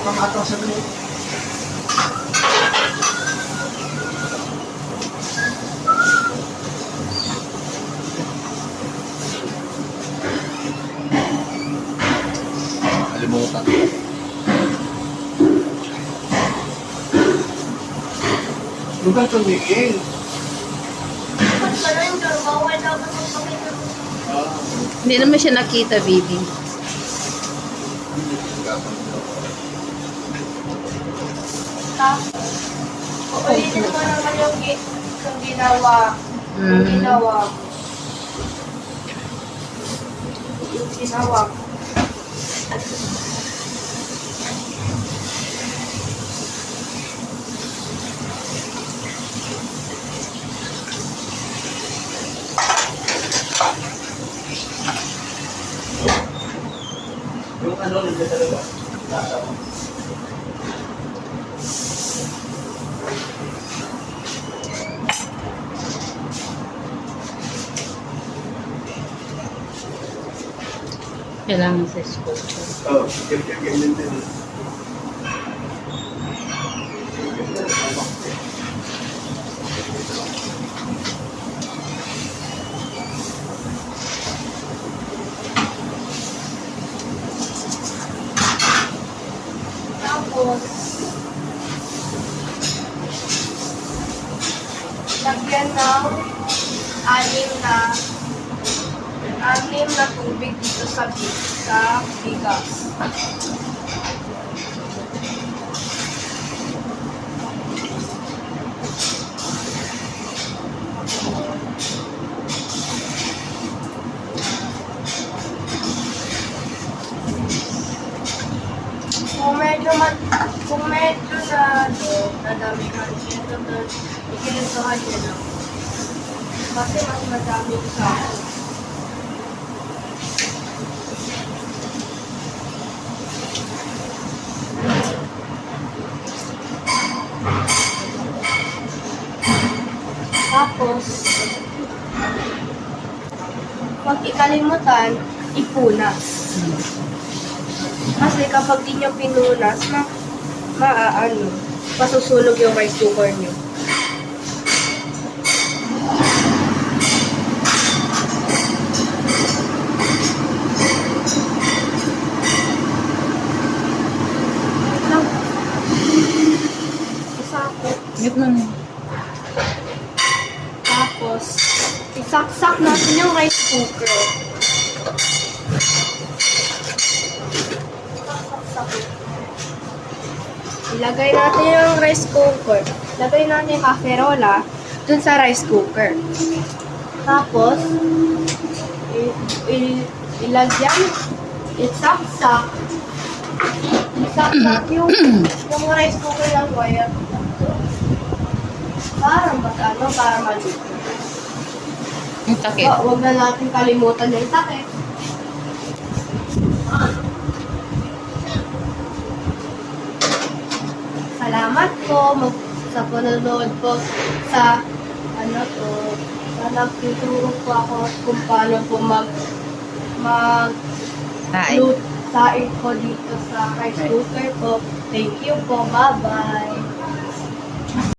Kamatang sa ganito. Kalimutan. Lugar ito, Miguel. Hindi naman siya nakita, baby. Ulitin mo naman yung ginawa. Yung ginawa. Yung ginawa. Yung ano, nandiyan talaga. Kailangan sa school. Oo, ganyan din. Tapos, lagyan ng anim na tubig dito sa bigas. Kung medyo nadami ka dito, ikinusuhan niya lang. Kasi mas madami sa akin. Tapos, huwag ikalimutan, ipunas. Kasi kapag di nyo pinunas, masusunog yung rice cooker nyo. Mute mo na. Tapos, isaksak natin yung rice cooker. Ilagay natin yung rice cooker. Ilagay natin yung kaserola dun sa rice cooker. Tapos, ilagyan, isaksak yung rice cooker ng wire. Para maluto. Ang takip. Huwag na natin kalimutan yung takip. Salamat po sa panonood po sa nagtuturo po ako kung paano po Kain. saing ko dito sa rice cooker po. Thank you po. Bye-bye.